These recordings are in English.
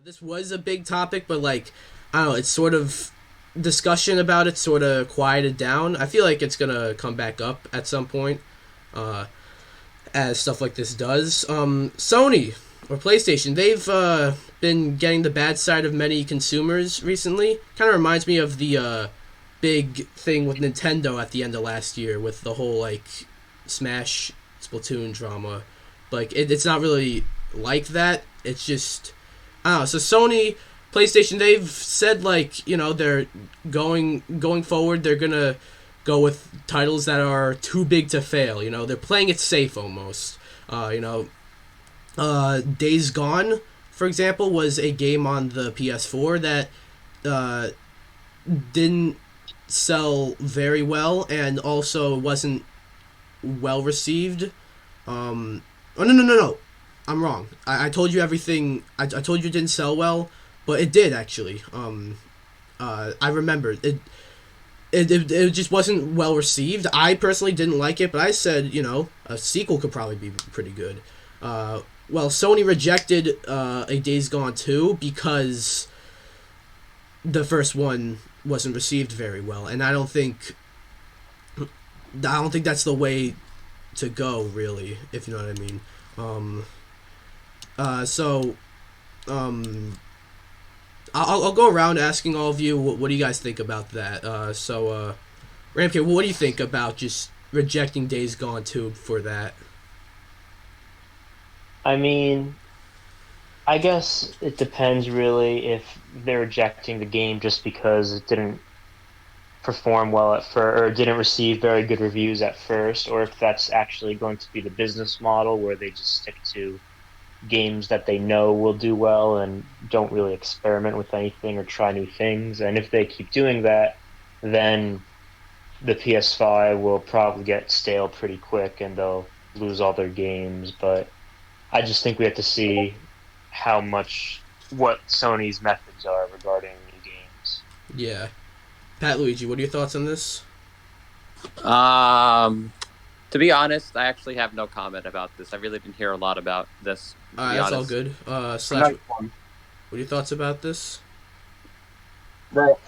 This was a big topic, but like, I don't know, it's sort of discussion about it sort of quieted down. I feel like it's gonna come back up at some point, uh, as stuff like this does. Sony or PlayStation, they've been getting the bad side of many consumers recently. Kind of reminds me of the big thing with Nintendo at the end of last year with the whole like Smash Splatoon drama. Like it's not really like that. It's just I don't know. So Sony, PlayStation, they've said like they're going forward. They're gonna go with titles that are too big to fail. They're playing it safe almost. Days Gone, for example, was a game on the PS4 that didn't sell very well and also wasn't well received. Oh no! I'm wrong. I told you everything. I told you it didn't sell well, but it did actually. I remember it just wasn't well received. I personally didn't like it, but I said a sequel could probably be pretty good. Well, Sony rejected a Days Gone 2 because the first one wasn't received very well, and I don't think that's the way to go, really, if you know what I mean. I'll go around asking all of you what do you guys think about that. Ramke, what do you think about just rejecting Days Gone 2 for that? I mean, I guess it depends really if they're rejecting the game just because it didn't perform well at first or didn't receive very good reviews at first, or if that's actually going to be the business model where they just stick to games that they know will do well and don't really experiment with anything or try new things. And if they keep doing that, then the PS5 will probably get stale pretty quick and they'll lose all their games. But I just think we have to see what Sony's methods are regarding new games. Yeah. Pat Luigi, what are your thoughts on this? To be honest, I actually have no comment about this. I really didn't hear a lot about this. That's all good. Slash, what are your thoughts about this? Well,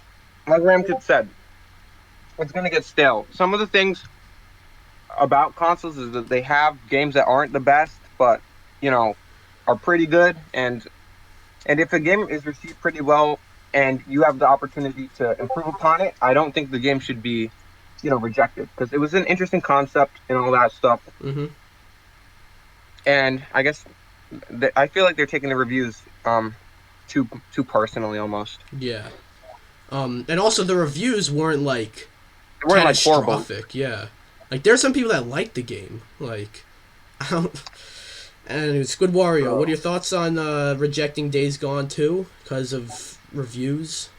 like Ramkit said, it's going to get stale. Some of the things about consoles is that they have games that aren't the best, but, are pretty good. And if a game is received pretty well and you have the opportunity to improve upon it, I don't think the game should be, rejected. Because it was an interesting concept and all that stuff. Mm-hmm. And I guess I feel like they're taking the reviews too personally almost. Yeah. And also the reviews weren't like They weren't like horrible. catastrophic. Yeah. Like there's some people that like the game. Like I don't. And Squid Wario, what are your thoughts on rejecting Days Gone 2 because of reviews?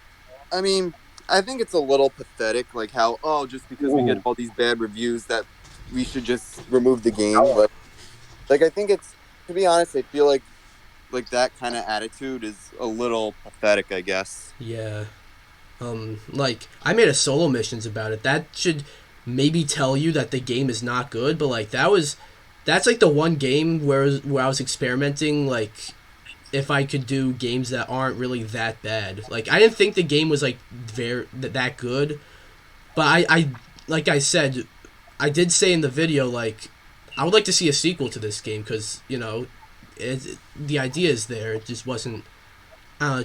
I mean, I think it's a little pathetic, like how just because we get all these bad reviews that we should just remove the game. But like I think it's, to be honest, I feel like that kind of attitude is a little pathetic, I guess. Yeah. Like I made a solo missions about it. That should maybe tell you that the game is not good, but like that's like the one game where I was experimenting, like if I could do games that aren't really that bad. Like I didn't think the game was like that good, but I like I said, I did say in the video like I would like to see a sequel to this game because the idea is there. It just wasn't.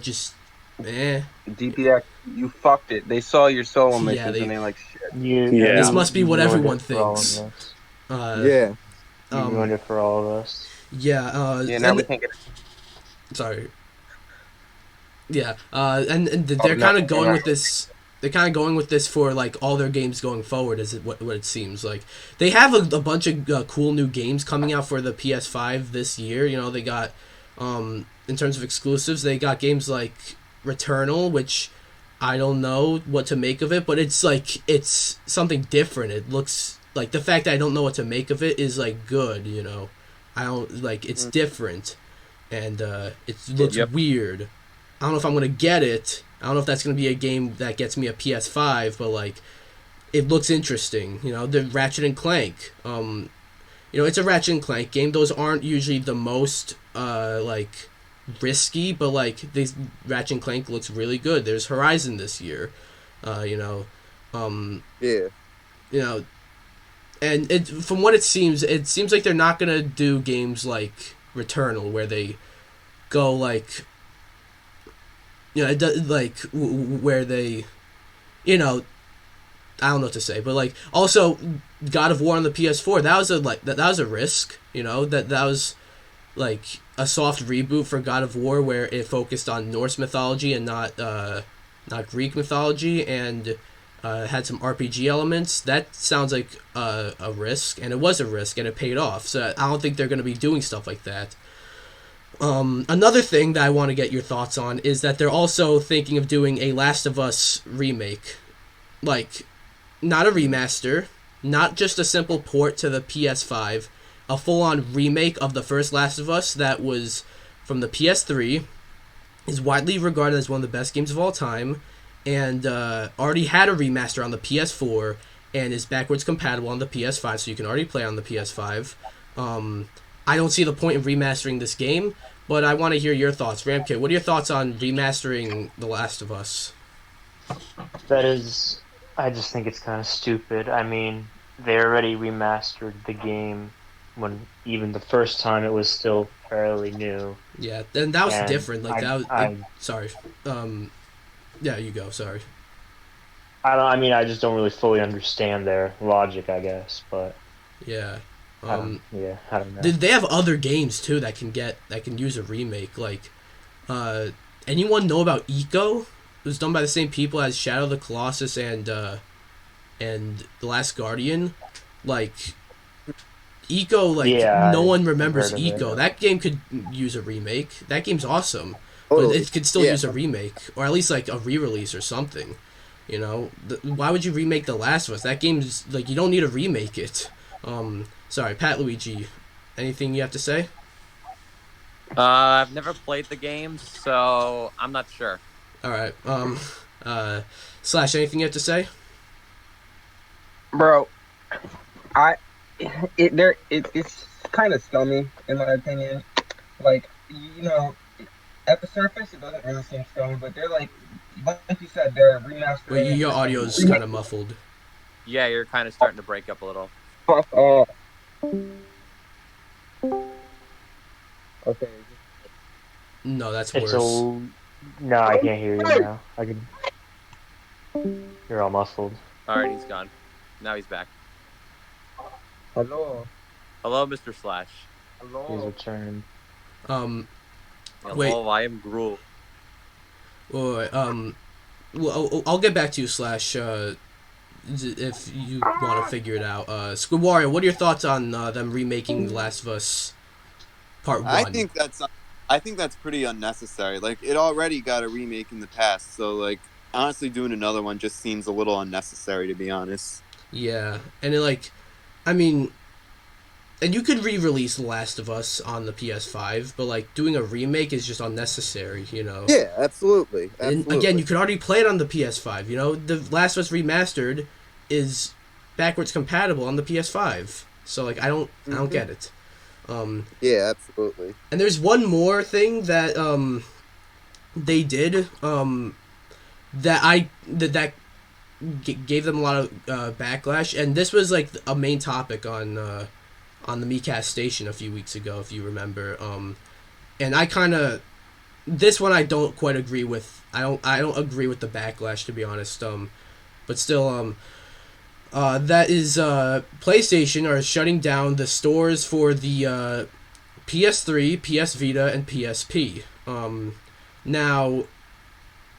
Just DPX, you fucked it. They saw your solo missions and they like shit. This must be what everyone thinks. Yeah. You ruined it for all of us. Yeah. Now we can't get. Sorry. Yeah. And they're kind of going with this. They're kind of going with this for like all their games going forward. Is what it seems like they have a bunch of cool new games coming out for the PS5 this year. They got in terms of exclusives, they got games like Returnal, which I don't know what to make of it, but it's like it's something different. It looks like the fact that I don't know what to make of it is like good. I don't like it's different, and it looks weird. I don't know if I'm gonna get it. I don't know if that's gonna be a game that gets me a PS5, but like it looks interesting. The Ratchet and Clank. It's a Ratchet and Clank game. Those aren't usually the most risky, but like Ratchet and Clank looks really good. There's Horizon this year, you know, Yeah. you know, and from what it seems like they're not gonna do games like Returnal where they go like, you know, it does, like where they, you know, I don't know what to say, but like also God of War on the PS4, that was that was a risk, you know, that was like a soft reboot for God of War where it focused on Norse mythology and not Greek mythology, and had some RPG elements. That sounds like a risk, and it was a risk, and it paid off. So I don't think they're going to be doing stuff like that. Another thing that I want to get your thoughts on is that they're also thinking of doing a Last of Us remake. Like, not a remaster, not just a simple port to the PS5, a full-on remake of the first Last of Us that was from the PS3, is widely regarded as one of the best games of all time, and already had a remaster on the PS4, and is backwards compatible on the PS5, so you can already play on the PS5. I don't see the point in remastering this game, but I want to hear your thoughts. Ramkit, what are your thoughts on remastering The Last of Us? I just think it's kind of stupid. I mean, they already remastered the game when even the first time it was still fairly new. Yeah, and that was And different. Like that was. I Sorry. Yeah, you go. Sorry. I mean, I just don't really fully understand their logic, I guess. But Yeah. I don't know. They have other games too that can use a remake. Like, anyone know about Eco? It was done by the same people as Shadow of the Colossus and The Last Guardian. Like, Eco, like Yeah, no one I've remembers heard of it. Eco. That game could use a remake. That game's awesome, Totally. but it could still Yeah. use a remake or at least like a re-release or something. You know, why would you remake The Last of Us? That game's like, you don't need to remake it. Sorry, Pat Luigi. Anything you have to say? I've never played the game, so I'm not sure. All right. Slash, anything you have to say? Bro, it's kind of scummy in my opinion. Like, you know, at the surface it doesn't really seem scummy, but they're like you said, they're remastering. Well, your audio's kind of muffled. Yeah, you're kind of starting to break up a little. Fuck off. Okay. No, that's It's worse. no, I can't hear you now. I can. You're all muffled. All right, he's gone. Now he's back. Hello. Hello, Mr. Slash. He's Hello. returned. Um. Hello, Wait. I am Gruel. Well, well, I'll get back to you, Slash. If you want to figure it out. Squid Warrior, what are your thoughts on them remaking The Last of Us Part 1? I think that's pretty unnecessary. Like, it already got a remake in the past, so like honestly doing another one just seems a little unnecessary, to be honest. Yeah, and it, like, I mean, and you could re-release The Last of Us on the PS5, but like doing a remake is just unnecessary, you know. Yeah, absolutely. And again, you could already play it on the PS5. You know, The Last of Us Remastered is backwards compatible on the PS5. So like, I don't get it. Yeah, absolutely. And there's one more thing that they did that gave them a lot of backlash, and this was like a main topic on the Miikcast station a few weeks ago, if you remember. And I kind of, this one I don't quite agree with. I don't agree with the backlash, to be honest. But still, that is PlayStation are shutting down the stores for the PS3, PS Vita, and PSP. Now,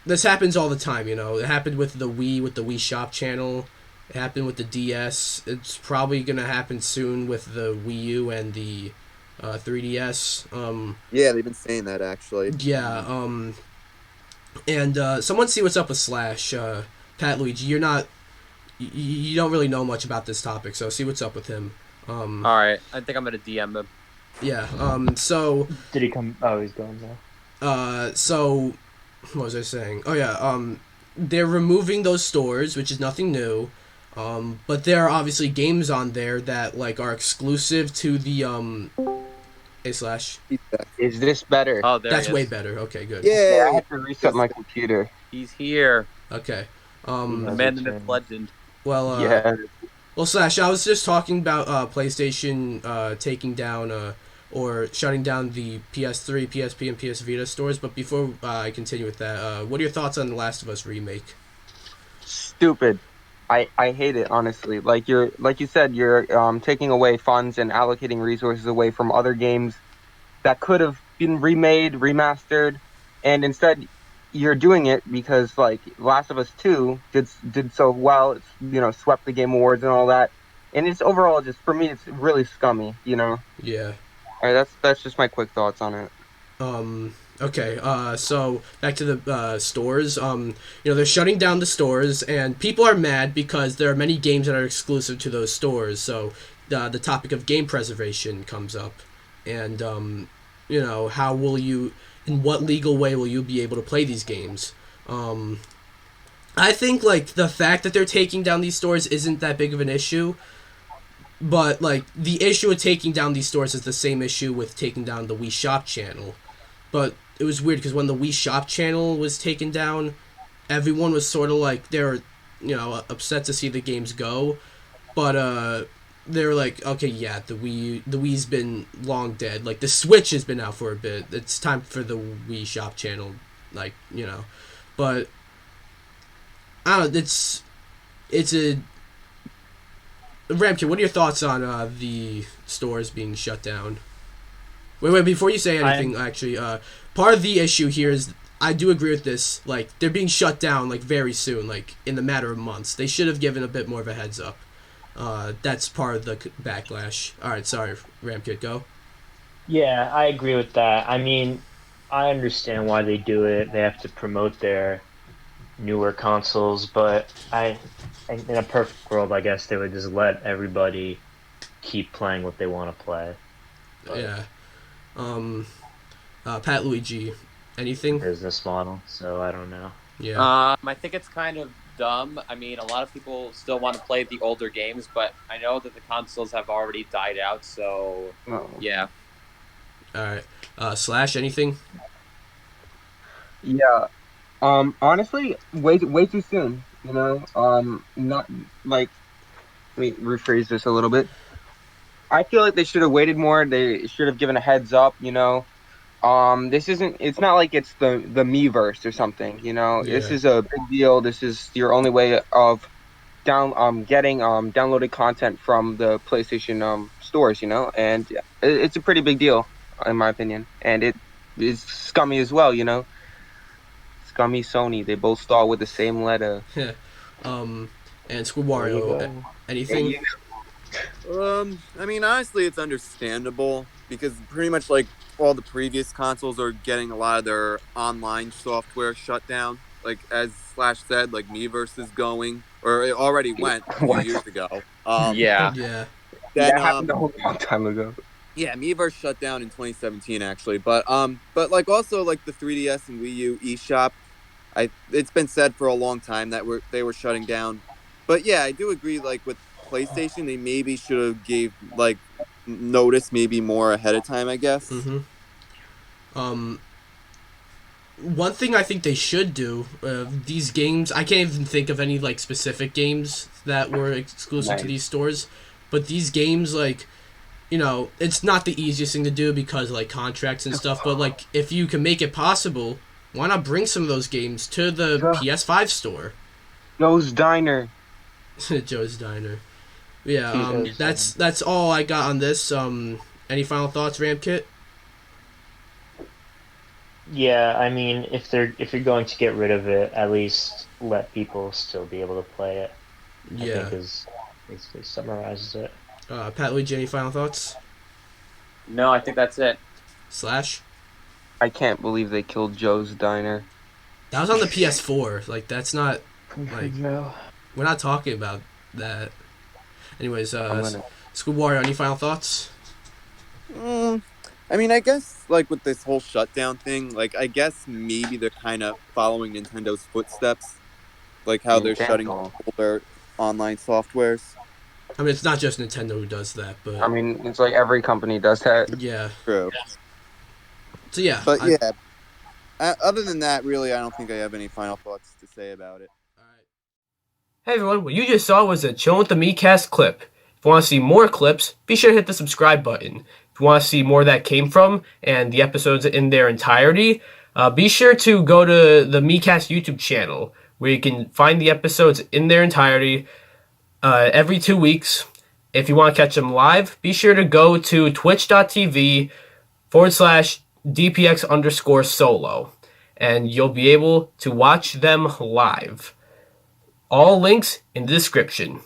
this happens all the time, you know. It happened with the Wii Shop channel. It happened with the DS. It's probably going to happen soon with the Wii U and the 3DS. Yeah, they've been saying that, actually. Yeah, and someone see what's up with Slash. Pat Luigi, you don't really know much about this topic, so see what's up with him. All right, I think I'm gonna DM him. Yeah, so... Did he come? Oh, he's gone now. So... What was I saying? Oh, yeah, they're removing those stores, which is nothing new. But there are obviously games on there that, like, are exclusive to the, Hey, Slash. Feedback. Is this better? Oh, there That's he way is. better. Okay, good. Yeah, I Yay! had to reset my computer. He's here. Okay. He The has man, the myth, returned. legend. Well, Yeah. well, Slash, I was just talking about PlayStation taking down or shutting down the PS3, PSP, and PS Vita stores. But before I continue with that, what are your thoughts on the Last of Us remake? Stupid. I hate it honestly. Like you said, you're taking away funds and allocating resources away from other games that could have been remade, remastered, and instead you're doing it because like Last of Us 2 did so well. It's swept the Game Awards and all that, and it's overall just for me it's really scummy. Yeah. All right, that's just my quick thoughts on it. Okay. So back to the stores. They're shutting down the stores, and people are mad because there are many games that are exclusive to those stores. So the topic of game preservation comes up, and how will you, in what legal way will you be able to play these games? I think like the fact that they're taking down these stores isn't that big of an issue. But like the issue with taking down these stores is the same issue with taking down the Wii Shop channel. But it was weird because when the Wii Shop channel was taken down, everyone was sort of like they were, upset to see the games go, but they were like, okay, yeah, the Wii's been long dead. Like the Switch has been out for a bit. It's time for the Wii Shop channel, like but I don't know. It's a Ramkit. What are your thoughts on the stores being shut down? Wait, before you say anything, actually, part of the issue here is I do agree with this. Like, they're being shut down, like, very soon, like, in the matter of months. They should have given a bit more of a heads up. That's part of the backlash. Alright, sorry, Ramkit, go. Yeah, I agree with that. I mean, I understand why they do it. They have to promote their newer consoles, but in a perfect world, I guess they would just let everybody keep playing what they want to play. But Yeah. Pat Luigi, anything? business model, so I don't know. Yeah. I think it's kind of dumb. I mean, a lot of people still want to play the older games, but I know that the consoles have already died out. So Oh. yeah. Alright. Slash, anything? Yeah. Honestly, way too soon. Not like let me rephrase this a little bit. I feel like they should have waited more. They should have given a heads up. This isn't. It's not like it's the Miiverse or something. This Yeah. is a big deal. This is your only way of getting downloaded content from the PlayStation stores. And it's a pretty big deal in my opinion. And it is scummy as well. Scummy Sony. They both start with the same letter. um, and Squid There you Wario, go. anything? I mean, honestly, it's understandable because pretty much like all the previous consoles are getting a lot of their online software shut down. Like as Slash said, like Miiverse is going, or it already went a few What? years ago. Yeah. Yeah. Then That happened a whole long time ago. yeah, Miiverse shut down in 2017 actually, but like also like the 3DS and Wii U eShop, it's been said for a long time that they were shutting down. But yeah, I do agree. Like with PlayStation, they maybe should have gave like notice maybe more ahead of time. I guess. Mm-hmm. Um, one thing I think they should do, these games, I can't even think of any like specific games that were exclusive to Nice. these stores, but these games like, it's not the easiest thing to do because like contracts and stuff, but like if you can make it possible, why not bring some of those games to the Yeah. PS5 store? Joe's Diner. Joe's Diner. Yeah, Joe's that's all I got on this. Any final thoughts, Ramkit? Yeah, I mean, if you're going to get rid of it, at least let people still be able to play it. I Yeah. think is basically summarizes it. Pat Luigi, any final thoughts? No, I think that's it. Slash? I can't believe they killed Joe's Diner. That was on the PS4. Like, that's not, like, No. we're not talking about that. Anyways, I'm gonna. Squid Wario, any final thoughts? I mean, I guess like with this whole shutdown thing, like I guess maybe they're kind of following Nintendo's footsteps, like how they're shutting Nintendo. all their online softwares. I mean, it's not just Nintendo who does that, but I mean, it's like every company does that. yeah. True. So yeah, But yeah, other than that, really, I don't think I have any final thoughts to say about it. Hey everyone, what you just saw was a Chill with the Miikcast clip. If you want to see more clips, be sure to hit the subscribe button. If you want to see more that came from and the episodes in their entirety, be sure to go to the Miikcast YouTube channel where you can find the episodes in their entirety every 2 weeks. If you want to catch them live, be sure to go to twitch.tv/DPX_solo and you'll be able to watch them live. All links in the description.